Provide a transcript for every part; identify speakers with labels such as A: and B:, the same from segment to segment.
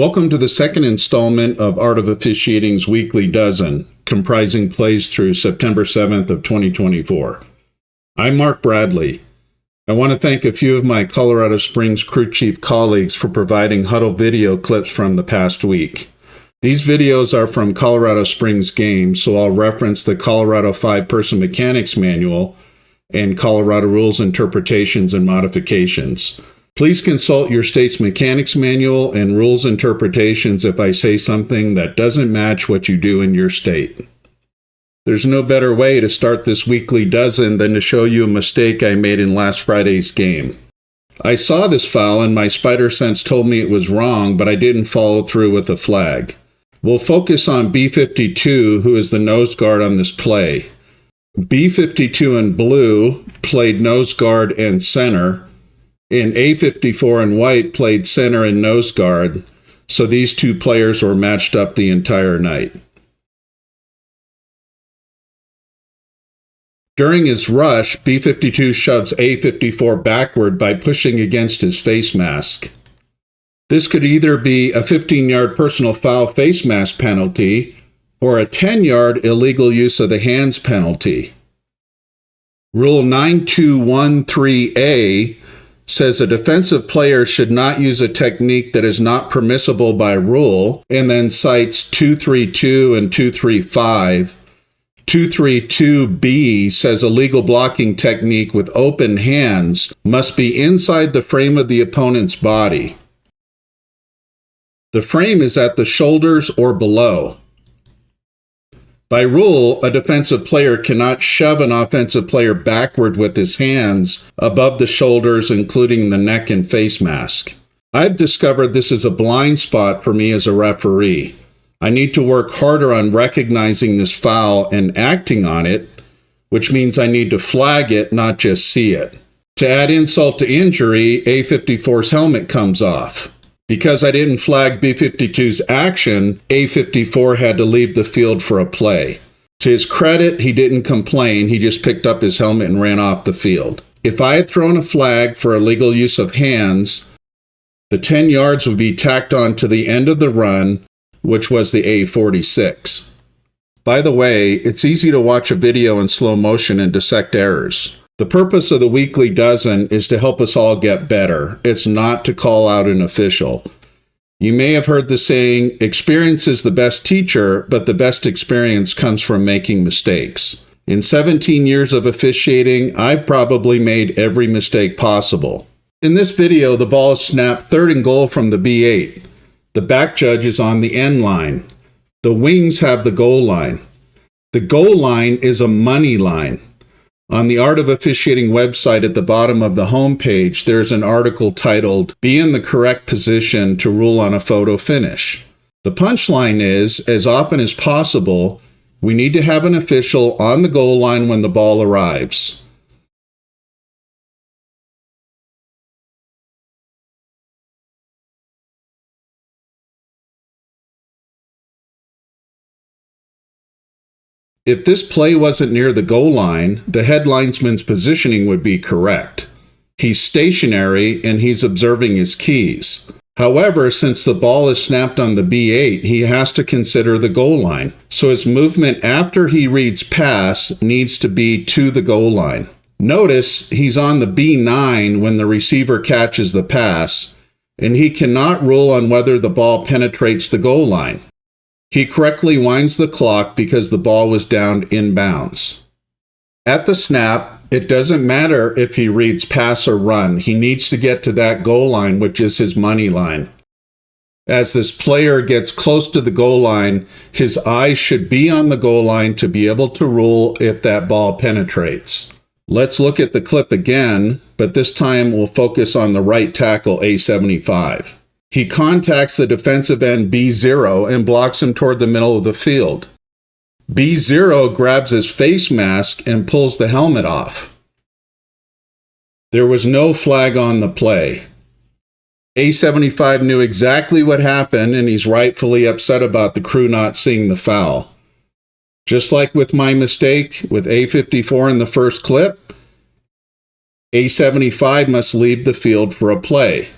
A: Welcome to the second installment of Art of Officiating's Weekly Dozen, comprising plays through September 7th of 2024. I'm Mark Bradley. I want to thank a few of my Colorado Springs crew chief colleagues for providing huddle video clips from the past week. These videos are from Colorado Springs games, so I'll reference the Colorado 5-Person Mechanics Manual and Colorado Rules Interpretations and Modifications. Please consult your state's mechanics manual and rules interpretations if I say something that doesn't match what you do in your state. There's no better way to start this weekly dozen than to show you a mistake I made in last Friday's game. I saw this foul and my spider sense told me it was wrong, but I didn't follow through with the flag. We'll focus on B52, who is the nose guard on this play. B52 in blue played nose guard and center, and A54 in white played center and nose guard, so these two players were matched up the entire night. During his rush, B52 shoves A54 backward by pushing against his face mask. This could either be a 15-yard personal foul face mask penalty or a 10-yard illegal use of the hands penalty. Rule 9213A says a defensive player should not use a technique that is not permissible by rule, and then cites 232 and 235. 232B says a legal blocking technique with open hands must be inside the frame of the opponent's body. The frame is at the shoulders or below. By rule, a defensive player cannot shove an offensive player backward with his hands above the shoulders, including the neck and face mask. I've discovered this is a blind spot for me as a referee. I need to work harder on recognizing this foul and acting on it, which means I need to flag it, not just see it. To add insult to injury, A54's helmet comes off. Because I didn't flag B52's action, A54 had to leave the field for a play. To his credit, he didn't complain, he just picked up his helmet and ran off the field. If I had thrown a flag for illegal use of hands, the 10 yards would be tacked on to the end of the run, which was the A46. By the way, it's easy to watch a video in slow motion and dissect errors. The purpose of the weekly dozen is to help us all get better. It's not to call out an official. You may have heard the saying, experience is the best teacher, but the best experience comes from making mistakes. In 17 years of officiating, I've probably made every mistake possible. In this video, the ball is snapped 3rd and goal from the B8. The back judge is on the end line. The wings have the goal line. The goal line is a money line. On the Art of Officiating website at the bottom of the homepage, there's an article titled, Be in the Correct Position to Rule on a Photo Finish. The punchline is, as often as possible, we need to have an official on the goal line when the ball arrives. If this play wasn't near the goal line, the head linesman's positioning would be correct. He's stationary and he's observing his keys. However, since the ball is snapped on the B8, he has to consider the goal line. So his movement after he reads pass needs to be to the goal line. Notice he's on the B9 when the receiver catches the pass, and he cannot rule on whether the ball penetrates the goal line. He correctly winds the clock because the ball was downed inbounds. At the snap, it doesn't matter if he reads pass or run. He needs to get to that goal line, which is his money line. As this player gets close to the goal line, his eyes should be on the goal line to be able to rule if that ball penetrates. Let's look at the clip again, but this time we'll focus on the right tackle, A75. He contacts the defensive end B0 and blocks him toward the middle of the field. B0 grabs his face mask and pulls the helmet off. There was no flag on the play. A75 knew exactly what happened, and he's rightfully upset about the crew not seeing the foul. Just like with my mistake with A54 in the first clip, A75 must leave the field for a play.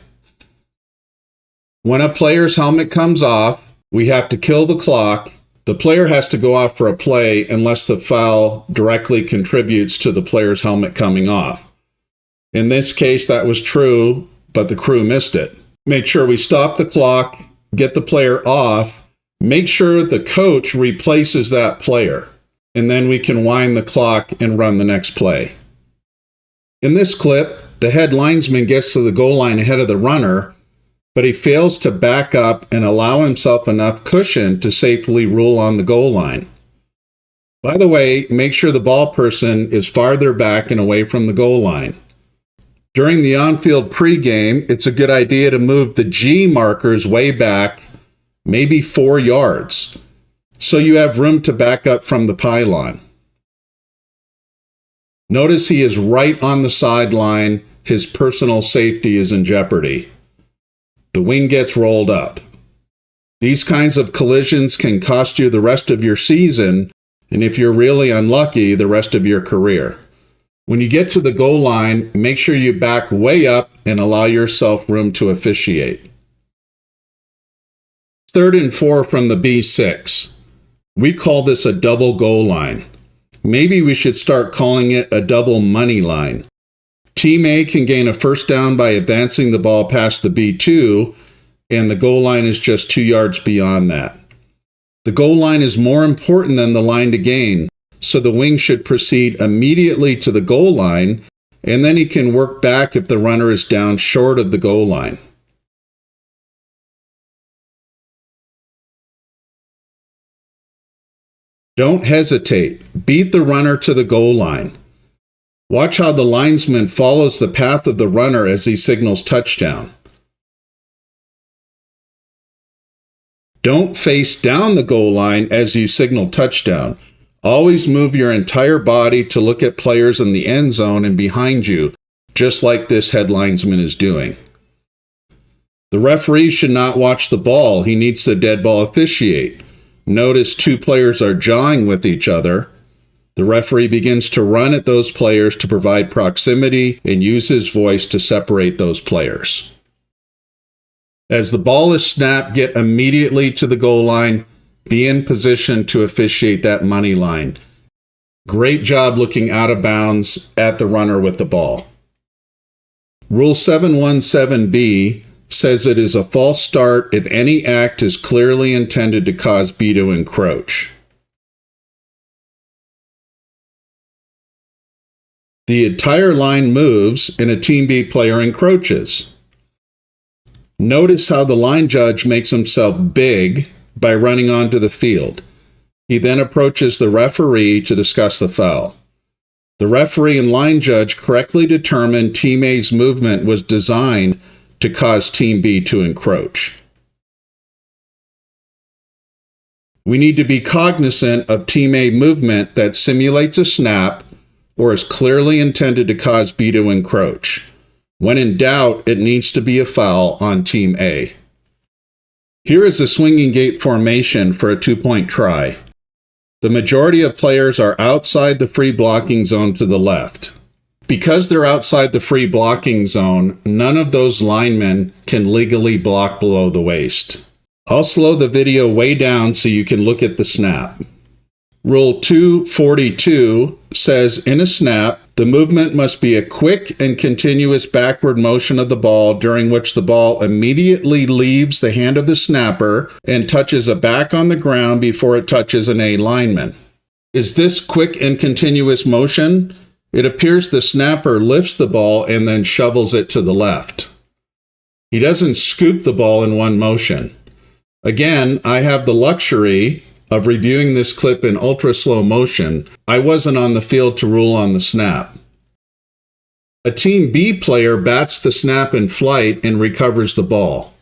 A: When a player's helmet comes off, we have to kill the clock. The player has to go off for a play unless the foul directly contributes to the player's helmet coming off. In this case, that was true, but the crew missed it. Make sure we stop the clock, get the player off, make sure the coach replaces that player, and then we can wind the clock and run the next play. In this clip, the head linesman gets to the goal line ahead of the runner, but he fails to back up and allow himself enough cushion to safely rule on the goal line. By the way, make sure the ball person is farther back and away from the goal line. During the on-field pregame, it's a good idea to move the G markers way back, maybe 4 yards, so you have room to back up from the pylon. Notice he is right on the sideline. His personal safety is in jeopardy. The wing gets rolled up. These kinds of collisions can cost you the rest of your season, and if you're really unlucky, the rest of your career. When you get to the goal line, make sure you back way up and allow yourself room to officiate. 3rd and 4 from the B6. We call this a double goal line. Maybe we should start calling it a double money line. Team A can gain a first down by advancing the ball past the B2, and the goal line is just 2 yards beyond that. The goal line is more important than the line to gain, so the wing should proceed immediately to the goal line, and then he can work back if the runner is down short of the goal line. Don't hesitate. Beat the runner to the goal line. Watch how the linesman follows the path of the runner as he signals touchdown. Don't face down the goal line as you signal touchdown. Always move your entire body to look at players in the end zone and behind you, just like this head linesman is doing. The referee should not watch the ball. He needs the dead ball officiate. Notice 2 players are jawing with each other. The referee begins to run at those players to provide proximity and use his voice to separate those players. As the ball is snapped, get immediately to the goal line. Be in position to officiate that money line. Great job looking out of bounds at the runner with the ball. Rule 717B says it is a false start if any act is clearly intended to cause B to encroach. The entire line moves and a Team B player encroaches. Notice how the line judge makes himself big by running onto the field. He then approaches the referee to discuss the foul. The referee and line judge correctly determined Team A's movement was designed to cause Team B to encroach. We need to be cognizant of Team A movement that simulates a snap or is clearly intended to cause B to encroach. When in doubt, it needs to be a foul on Team A. Here is a swinging gate formation for a 2-point try. The majority of players are outside the free blocking zone to the left. Because they're outside the free blocking zone, none of those linemen can legally block below the waist. I'll slow the video way down so you can look at the snap. Rule 242 says in a snap, the movement must be a quick and continuous backward motion of the ball during which the ball immediately leaves the hand of the snapper and touches a back on the ground before it touches an A lineman. Is this quick and continuous motion? It appears the snapper lifts the ball and then shovels it to the left. He doesn't scoop the ball in one motion. Again, I have the luxury of reviewing this clip in ultra slow motion. I wasn't on the field to rule on the snap. A Team B player bats the snap in flight and recovers the ball.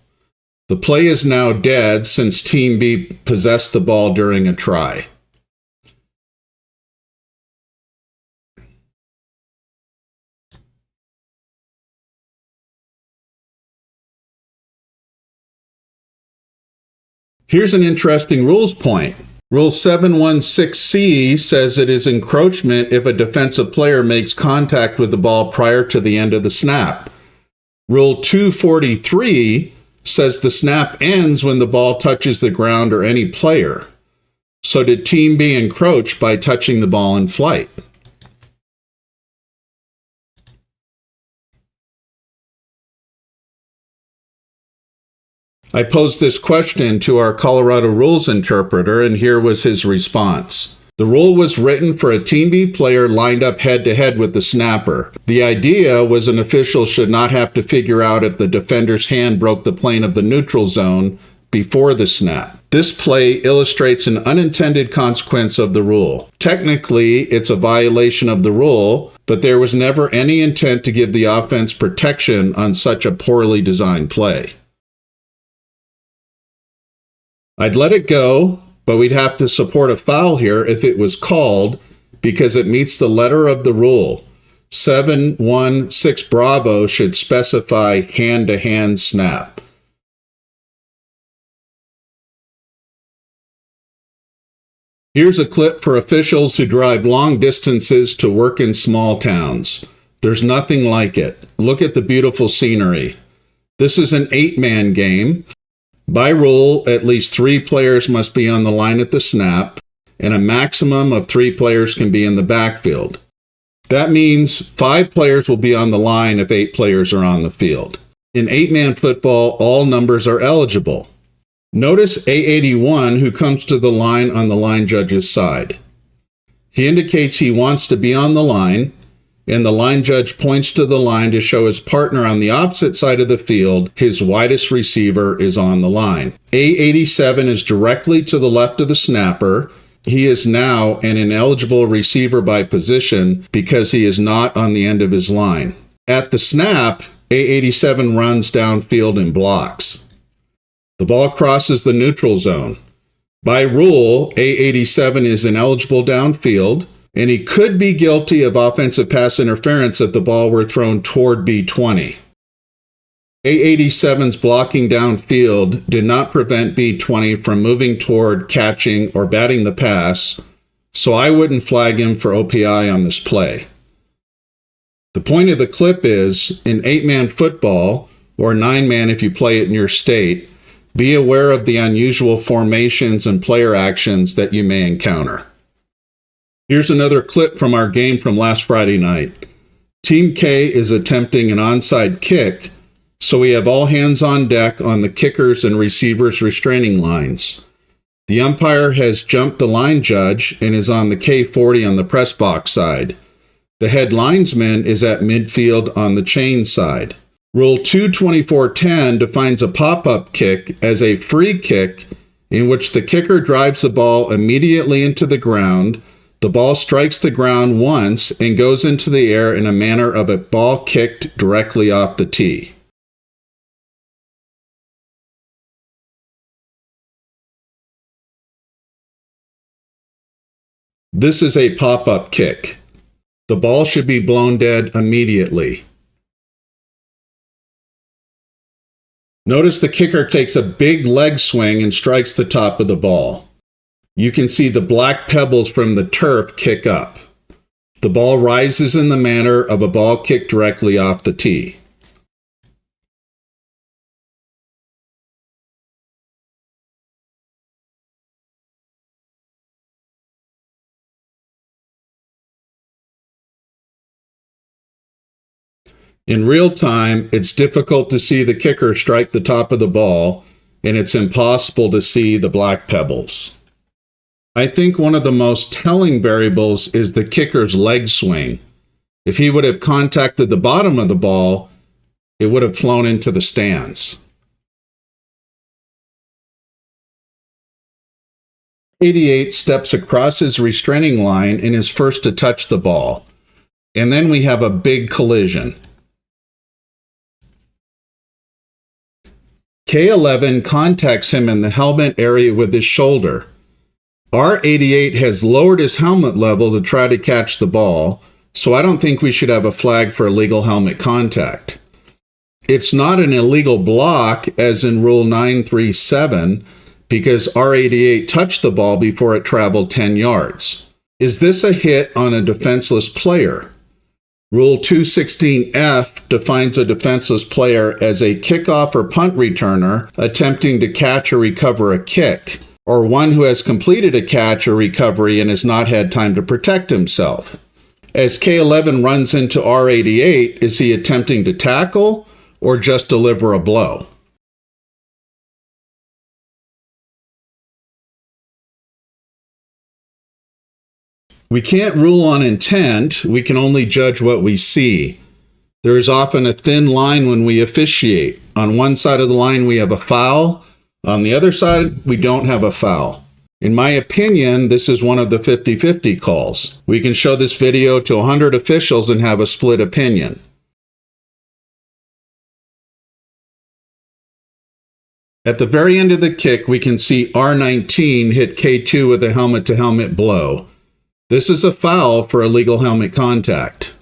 A: The play is now dead since Team B possessed the ball during a try. Here's an interesting rules point. Rule 716C says it is encroachment if a defensive player makes contact with the ball prior to the end of the snap. Rule 243 says the snap ends when the ball touches the ground or any player. So did Team B encroach by touching the ball in flight? I posed this question to our Colorado rules interpreter, and here was his response. The rule was written for a Team B player lined up head-to-head with the snapper. The idea was an official should not have to figure out if the defender's hand broke the plane of the neutral zone before the snap. This play illustrates an unintended consequence of the rule. Technically, it's a violation of the rule, but there was never any intent to give the offense protection on such a poorly designed play. I'd let it go, but we'd have to support a foul here if it was called because it meets the letter of the rule. 716 Bravo should specify hand-to-hand snap. Here's a clip for officials who drive long distances to work in small towns. There's nothing like it. Look at the beautiful scenery. This is an 8-man game. By rule, at least 3 players must be on the line at the snap, and a maximum of 3 players can be in the backfield. That means 5 players will be on the line if 8 players are on the field. In 8-man football, all numbers are eligible. Notice A81 who comes to the line on the line judge's side. He indicates he wants to be on the line, and the line judge points to the line to show his partner on the opposite side of the field, his widest receiver, is on the line. A87 is directly to the left of the snapper. He is now an ineligible receiver by position because he is not on the end of his line. At the snap, A87 runs downfield and blocks. The ball crosses the neutral zone. By rule, A87 is ineligible downfield, and he could be guilty of offensive pass interference if the ball were thrown toward B20. A87's blocking downfield did not prevent B20 from moving toward, catching, or batting the pass, so I wouldn't flag him for OPI on this play. The point of the clip is, in 8-man football, or 9-man if you play it in your state, be aware of the unusual formations and player actions that you may encounter. Here's another clip from our game from last Friday night. Team K is attempting an onside kick, so we have all hands on deck on the kickers and receivers restraining lines. The umpire has jumped the line judge and is on the K40 on the press box side. The head linesman is at midfield on the chain side. Rule 224.10 defines a pop-up kick as a free kick in which the kicker drives the ball immediately into the ground. The ball strikes the ground once and goes into the air in a manner of a ball kicked directly off the tee. This is a pop-up kick. The ball should be blown dead immediately. Notice the kicker takes a big leg swing and strikes the top of the ball. You can see the black pebbles from the turf kick up. The ball rises in the manner of a ball kicked directly off the tee. In real time, it's difficult to see the kicker strike the top of the ball, and it's impossible to see the black pebbles. I think one of the most telling variables is the kicker's leg swing. If he would have contacted the bottom of the ball, it would have flown into the stands. 88 steps across his restraining line and is first to touch the ball. And then we have a big collision. K11 contacts him in the helmet area with his shoulder. R88 has lowered his helmet level to try to catch the ball, so I don't think we should have a flag for illegal helmet contact. It's not an illegal block as in Rule 937 because R88 touched the ball before it traveled 10 yards. Is this a hit on a defenseless player? Rule 216F defines a defenseless player as a kickoff or punt returner attempting to catch or recover a kick, or one who has completed a catch or recovery and has not had time to protect himself. As K11 runs into R88, is he attempting to tackle or just deliver a blow? We can't rule on intent, we can only judge what we see. There is often a thin line when we officiate. On one side of the line we have a foul, on the other side we don't have a foul. In my opinion, this is one of the 50-50 calls. We can show this video to 100 officials and have a split opinion. At the very end of the kick, we can see R19 hit K2 with a helmet-to-helmet blow. This is a foul for illegal helmet contact.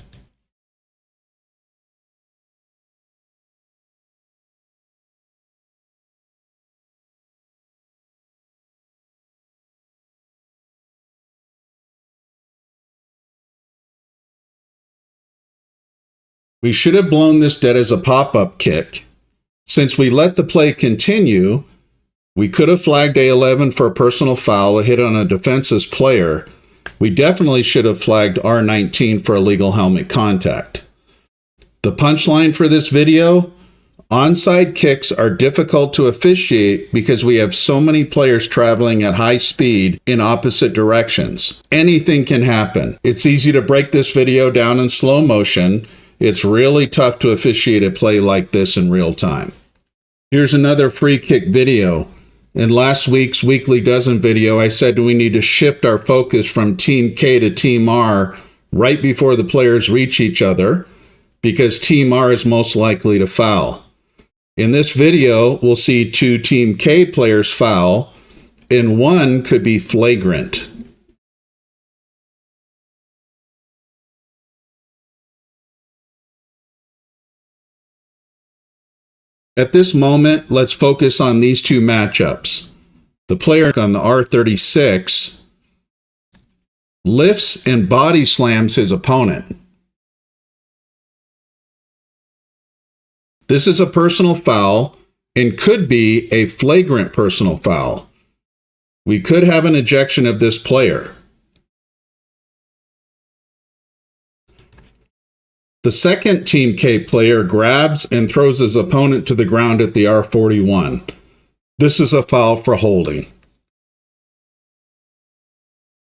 A: We should have blown this dead as a pop-up kick. Since we let the play continue, we could have flagged A11 for a personal foul, a hit on a defenseless player. We definitely should have flagged R19 for illegal helmet contact. The punchline for this video: onside kicks are difficult to officiate because we have so many players traveling at high speed in opposite directions. Anything can happen. It's easy to break this video down in slow motion. It's really tough to officiate a play like this in real time. Here's another free kick video. In last week's Weekly Dozen video, I said we need to shift our focus from Team K to Team R right before the players reach each other, because Team R is most likely to foul. In this video, we'll see 2 Team K players foul, and one could be flagrant. At this moment, let's focus on these 2 matchups. The player on the R36 lifts and body slams his opponent. This is a personal foul and could be a flagrant personal foul. We could have an ejection of this player. The second Team K player grabs and throws his opponent to the ground at the R41. This is a foul for holding.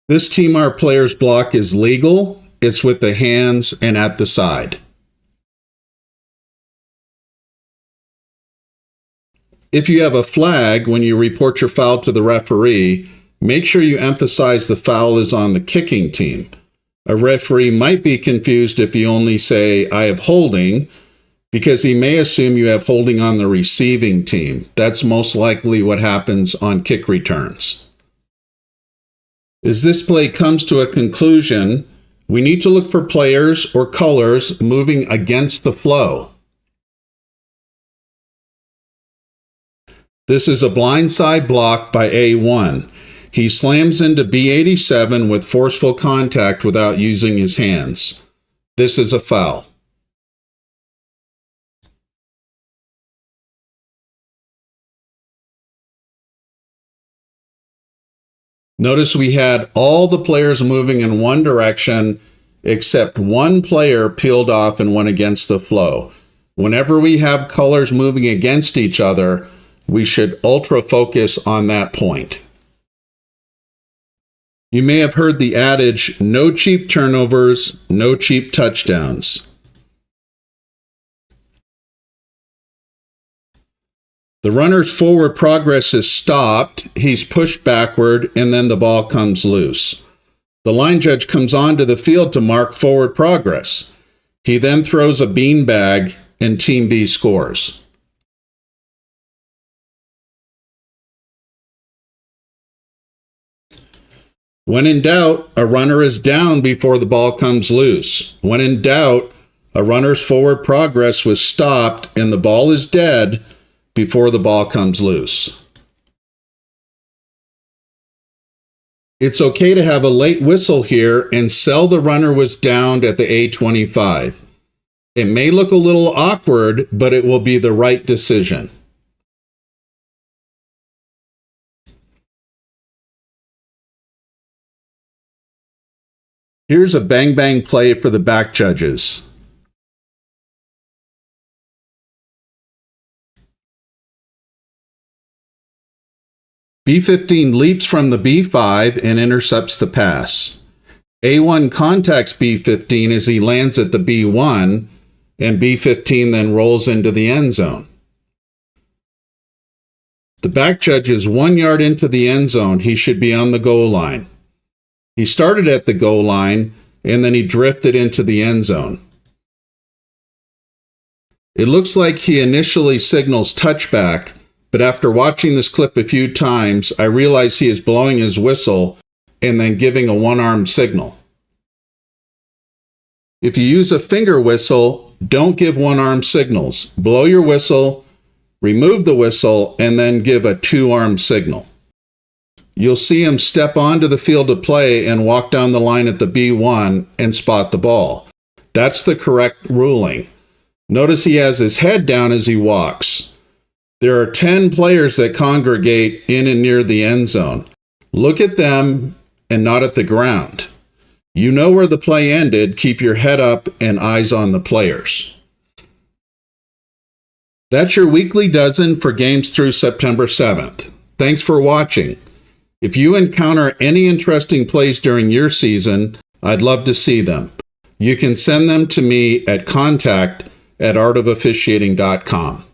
A: This Team R player's block is legal. It's with the hands and at the side. If you have a flag when you report your foul to the referee, make sure you emphasize the foul is on the kicking team. A referee might be confused if you only say, "I have holding," because he may assume you have holding on the receiving team. That's most likely what happens on kick returns. As this play comes to a conclusion, we need to look for players or colors moving against the flow. This is a blindside block by A1. He slams into B87 with forceful contact without using his hands. This is a foul. Notice we had all the players moving in one direction, except one player peeled off and went against the flow. Whenever we have colors moving against each other, we should ultra focus on that point. You may have heard the adage, no cheap turnovers, no cheap touchdowns. The runner's forward progress is stopped, he's pushed backward, and then the ball comes loose. The line judge comes onto the field to mark forward progress. He then throws a beanbag, and Team B scores. When in doubt, a runner is down before the ball comes loose. When in doubt, a runner's forward progress was stopped and the ball is dead before the ball comes loose. It's okay to have a late whistle here and sell the runner was downed at the A25. It may look a little awkward, but it will be the right decision. Here's a bang-bang play for the back judges. B15 leaps from the B5 and intercepts the pass. A1 contacts B15 as he lands at the B1, and B15 then rolls into the end zone. The back judge is 1 yard into the end zone. He should be on the goal line. He started at the goal line, and then he drifted into the end zone. It looks like he initially signals touchback, but after watching this clip a few times, I realize he is blowing his whistle and then giving a one-arm signal. If you use a finger whistle, don't give one-arm signals. Blow your whistle, remove the whistle, and then give a two-arm signal. You'll see him step onto the field of play and walk down the line at the B1 and spot the ball. That's the correct ruling. Notice he has his head down as he walks. There are 10 players that congregate in and near the end zone. Look at them and not at the ground. You know where the play ended. Keep your head up and eyes on the players. That's your weekly dozen for games through September 7th. Thanks for watching. If you encounter any interesting plays during your season, I'd love to see them. You can send them to me at contact@artofofficiating.com.